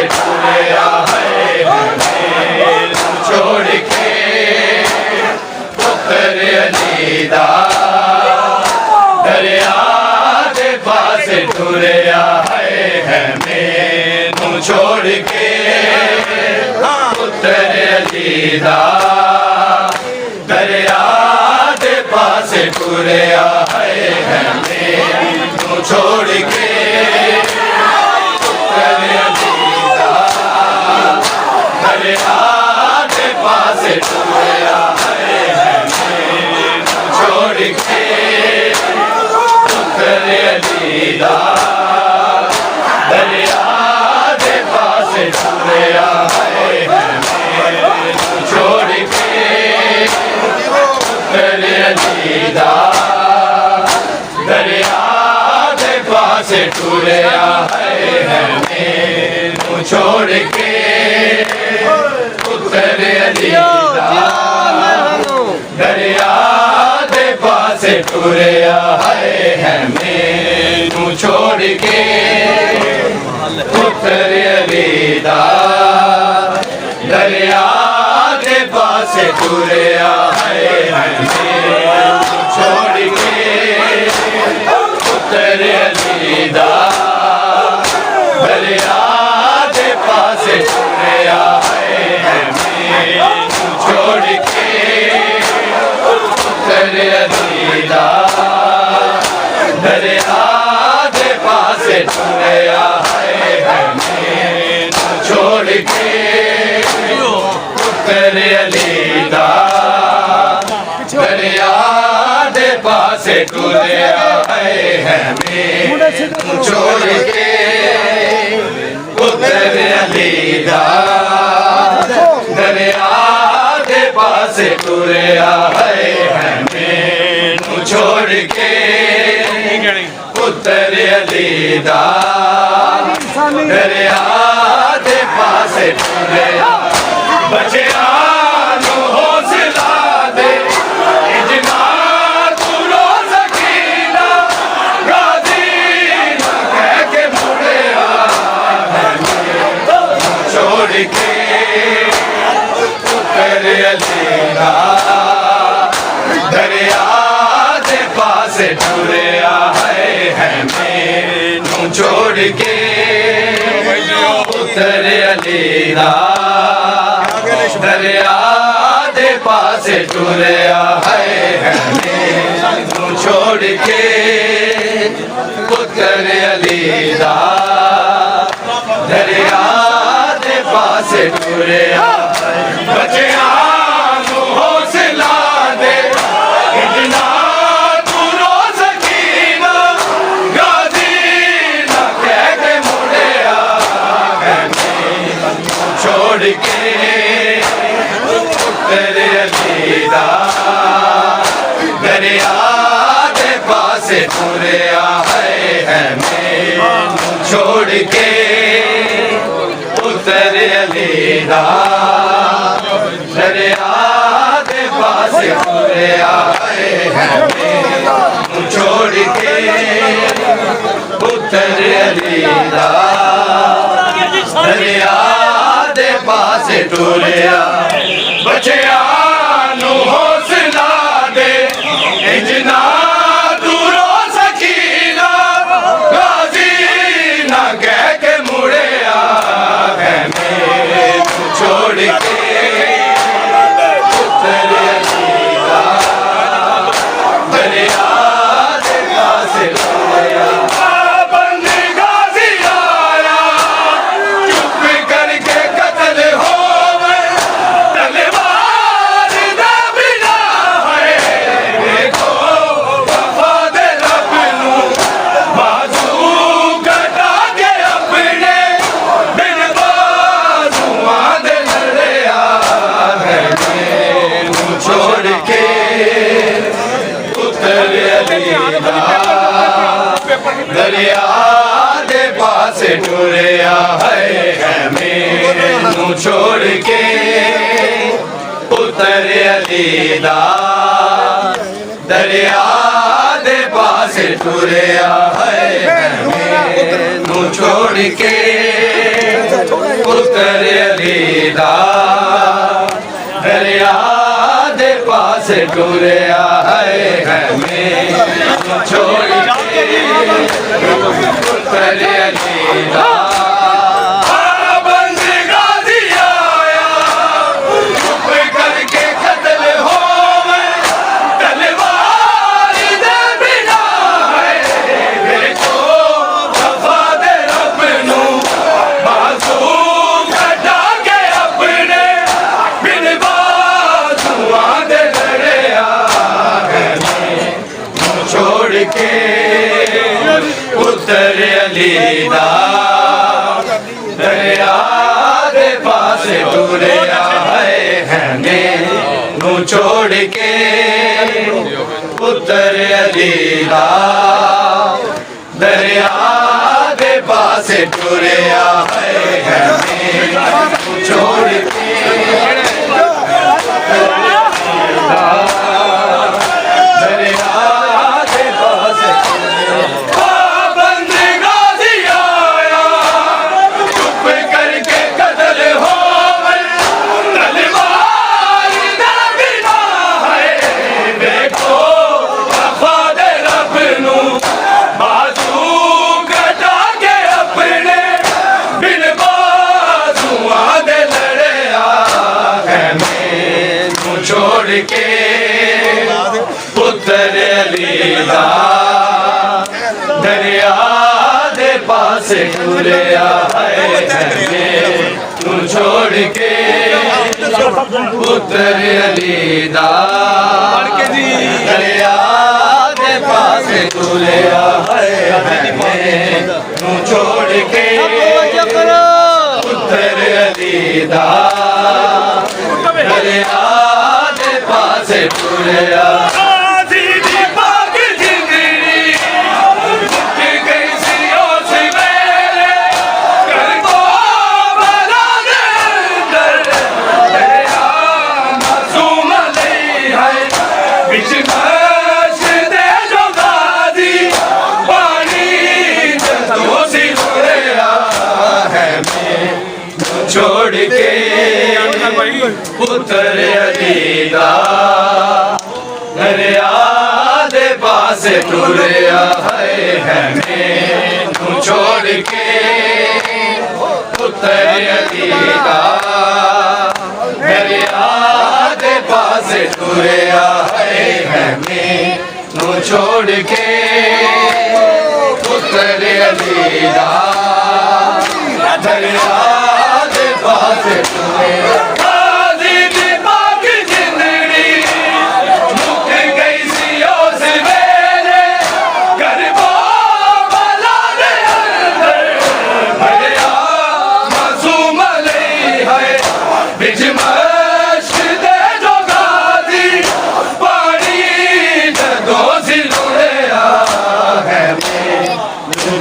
तुरया है मैनू छोड़ के पुत्र अलीदा दरिया दे पास तुरया है मैनू छोड़ के पुत्र अलीदा दरिया दे पास तुरया है मैनू छोड़ के पुत्र अलीदा दरिया दे पास तुरया है मैनू छोड़ के पुत्र अलीदा दरिया दे पास तुरया है मैनू छोड़ के पुत्र अलीदा दरिया दे पास तुरया है मैनू छोड़ के पुत्र अलीदा दरिया दे पास तुरया है मैनू छोड़ के पुत्र अलीदा दरिया दे पास तुरया है मैनू छोड़ के पुत्र अलीदा दरिया दे पास तुरया है मैनू छोड़ के पुत्र अलीदा दरिया दे पास तुरया है मैनू छोड़ के पुत्र अलीदा दरिया दे पास तुरया है मैनू छोड़ के पुत्र अलीदा दरिया दे पास तुरया बचिया नू हौसला दे इजना तू रो सकीना गाजी ना कह के मुड़िया है छोड़ के पुत्र अलीदा दरिया दे पास तुरया है मैनू छोड़ के पुत्र अलीदा दरिया दे पास तुरया है मैनू छोड़ के पुत्र अलीदा दरिया दे पास तुरया बचिया नू हौसला दे इतना तू रो सकीना गाजी ना कह के मुड़िया है छोड़ के पुत्र अलीदा दरिया दे पास तुरया है मैनू छोड़ के पुत्र अलीदा दरिया दे पास तुरया है मैनू छोड़ के पुत्र अलीदा दरिया दे पास तुरया बचिया नू हौसला दे इजना तू रो सकीना गाजी ना कह के मुड़िया है मैनू छोड़ के पुत्र अलीदा दरिया दे पास तुरया करके कत्ल हो तलवार दे बिना पासे टुरिया है मैनू छोड़ के पुत्र अली दा दरिया दे पासे टुरिया है मैनू छोड़ के पुत्र अली दा दरिया दे पासे टुरिया है मैनू छोड़ के पुत्र अली दा पुत्र अली दा दरिया दे पासे टुरिया है मैनू छोड़ के पुत्र अली दा दरिया दे पासे टुरिया है मैनू छोड़ के छोड़ के पुत्र अली दा दरिया दे पासे टुरिया है मैनू छोड़ के पुत्र अली दा दरिया दे पासे टुरिया है मैनू छोड़ के पुत्र अली दा दरिया पासे टुरिया छोड़ के पुत्र अली दा दरिया दे पासे टुरिया है मैनू छोड़ के पुत्र अली दा दरिया दे पासे टुरिया है मैनू छोड़ के पुत्र अली दा दरिया दे पासे टुरिया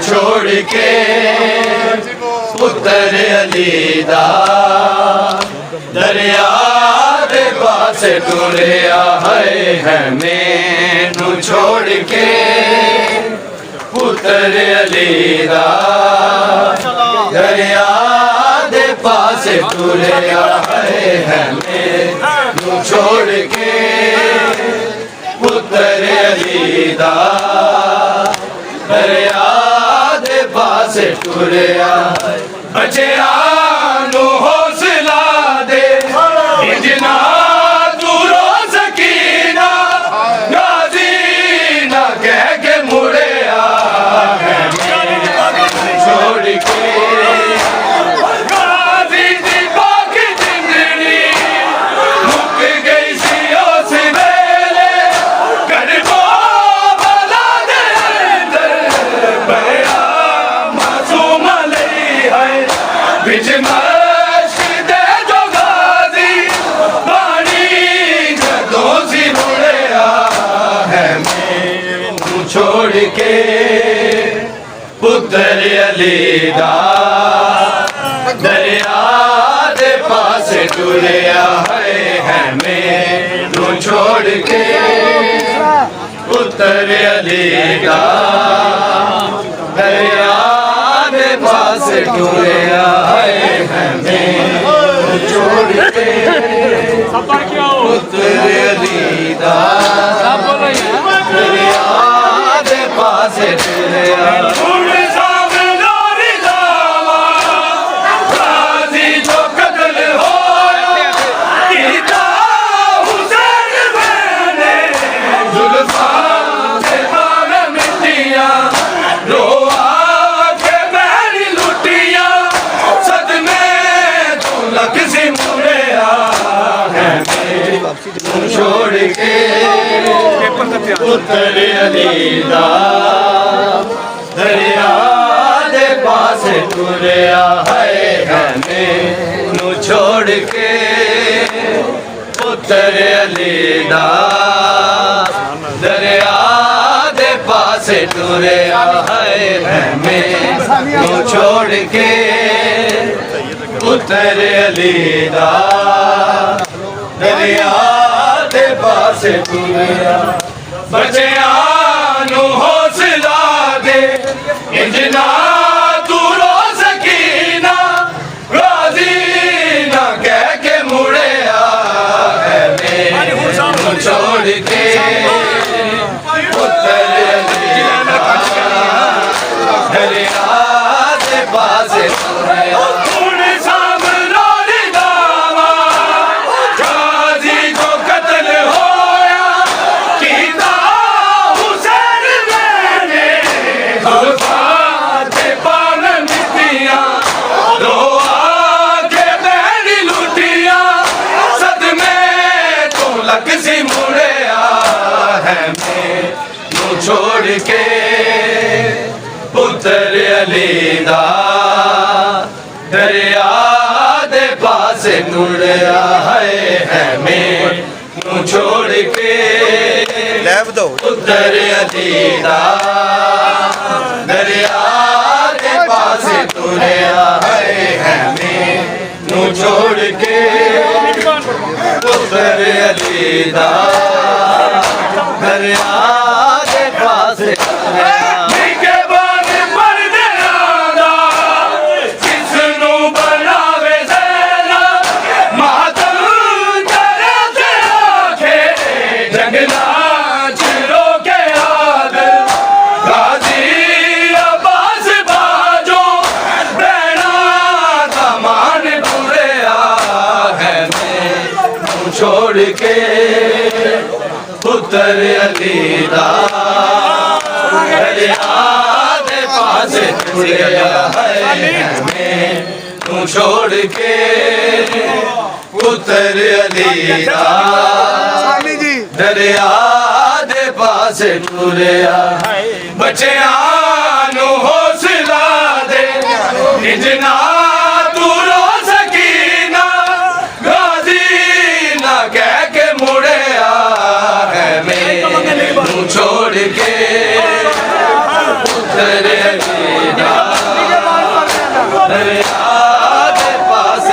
छोड़ के पुत्र अली दा दरिया दे पासे टुरिया है मैनू छोड़ के पुत्र अली दा दरिया दे पासे टुरिया है मैनू छोड़ के पुत्र अली दा दरिया पासे टुरिया बचिया नू हौसला दे इजना तू रो सकीना गाजी ना कह के मुड़े है छोड़ के गाजी दी बाकी जिंदगी मुक गई सी उस वेले करबो भला दे बया बिच मश्क दे जो गाजी पानी जदों सी मुड़िया है मैनू छोड़ के पुत्र पुत्र अली दा दरिया दे पास टुरिया है मैनू छोड़ के पुत्र अली दा दरिया दे पास टुरिया है मैनू छोड़ के पुत्र अली दा दरिया दे पास टुरिया छोड़ के पुत्र अली दा दरिया दे पास टुरिया है मैनू छोड़ के पुत्र अली दा दरिया दे पास टुरिया है मैनू छोड़ के पुत्र अली दा दरिया दे पास टुरिया बच्चियां नू हौसला दे इंजना तू रो सकीना राजी ना कह के मुड़े है मैनू छोड़ के पुत्र अली दा दरिया दे पास टुरिया छोड़ के पुत्र अली दा दरिया दे पास टुरिया है मैनू छोड़ के पुत्र अली दा दरिया दे पास टुरिया है मैनू छोड़ के पुत्र अली दा दरिया छोड़ के पुत्र अली दा दरिया दे पास टुरिया है मैनू छोड़ के पुत्र अली दा दरिया दे पास टुरिया बच्चियां नू हौसला दे इंजना तू रो सकीना गाजी ना कह के मुड़े है मैनू छोड़ के पुत्र अली दा दरिया दे पास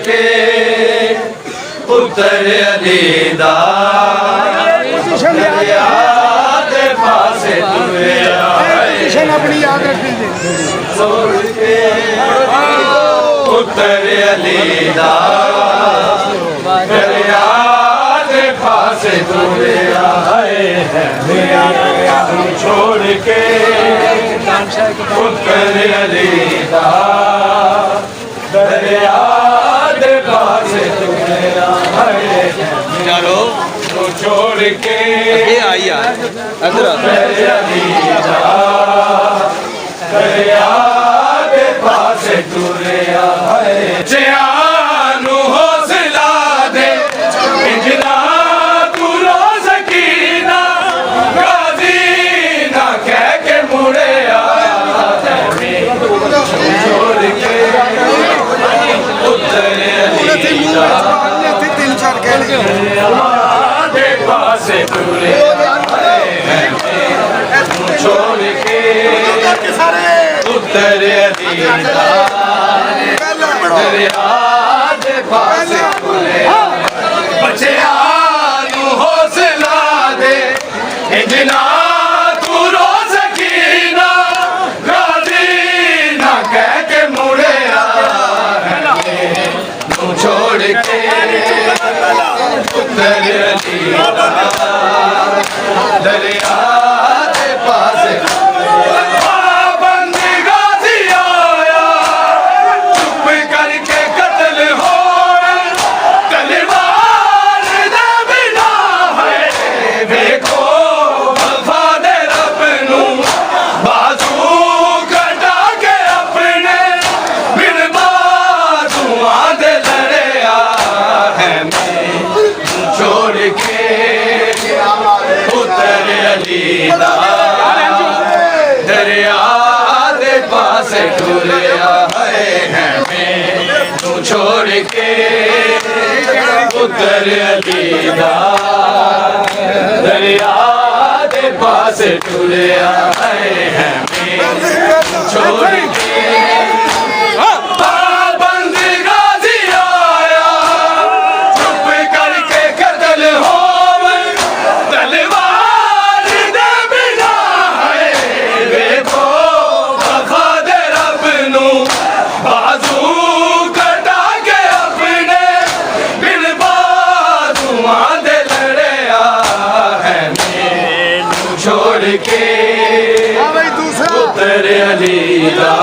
के पुत्र अली दा दरिया दे पास टुरिया अपनी याद रखनी छोड़ के पुत्र अली दा दरिया दे पास टुरिया है छोड़ के पुत्र अली दा दरिया दे पास टुरिया है चलो तो छोड़ के आई यार दरिया दे पास टुरिया है जानू दे पासे तुरे छोड़ के उतर दरिया दे पासे तुरे बच्चिया नू हौसला दे इजना तू रो सकीना गाजी ना कह के मुड़े छोड़ के उतर दरिया दे पास पाबंद गाजी आया चुप करके कत्ल हो तलवार दे बिना है देखो वफादे रब नू बाजू कटा के अपने बिन बाजुआ दे छोड़ के उतर अलीदा दरिया दे पास टुरिया है मैं तू छोड़ के उतर अलीदा दरिया दे पास टुरिया है मैं छोड़ के छोड़ के उतर अलीदा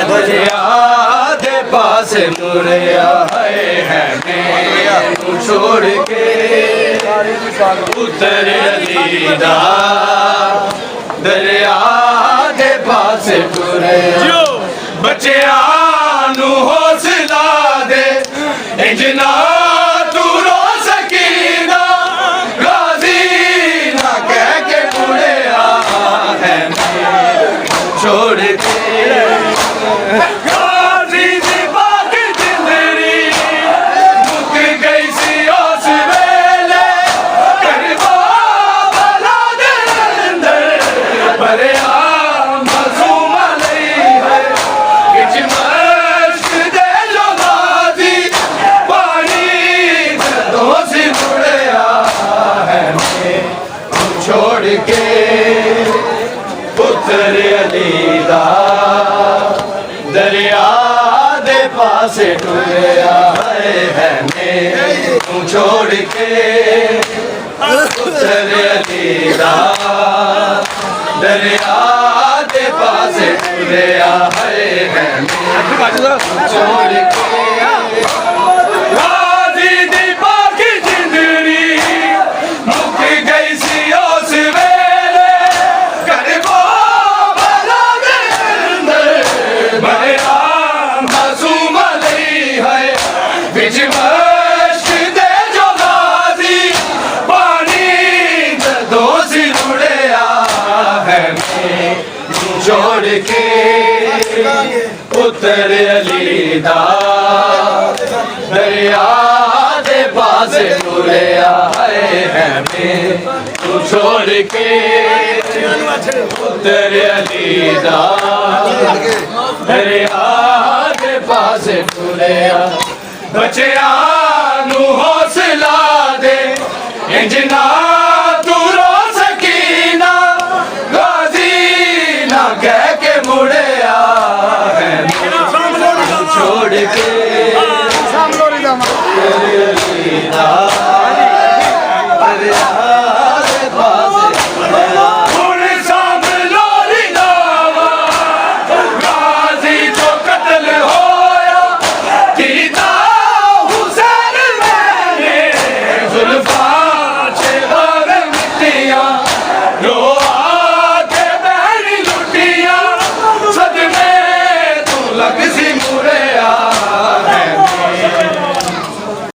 दरिया दे पास मुरिया है मैं तू छोड़ के उतर अलीदा दरिया दे पास मुरिया बच्चिया नू हौसला दे इजना तू रो सकीना छोड़ के गाजी दी बाकी जिंदगी मुक गई सी उस वेले करवा भला दे अंदर पर मासूम नहीं है किच मश्क दे जो गाजी पानी दो से मुड़िया है छोड़ के उतर अलीदा दरिया दे पास टुरिया है मैं तू छोड़ के उतर अलीदा दरिया दे पास टुरिया है मैं छोड़ के गाजी दी बाकी जिंदगी मुक गई सी उस वेले करवा मासूम नहीं है बिच मश्क दे जो गाजी पानी दो से मुड़िया है मैं छोड़ के उतर अलीदा दरिया दे पास मुड़िया है मैं तू छोड़ के उतर अलीदा दरिया दे पास टुरिया बच्चिया नू हौसला दे इंजना तू रो सकीना गाजी ना कह के मुड़िया है छोड़ के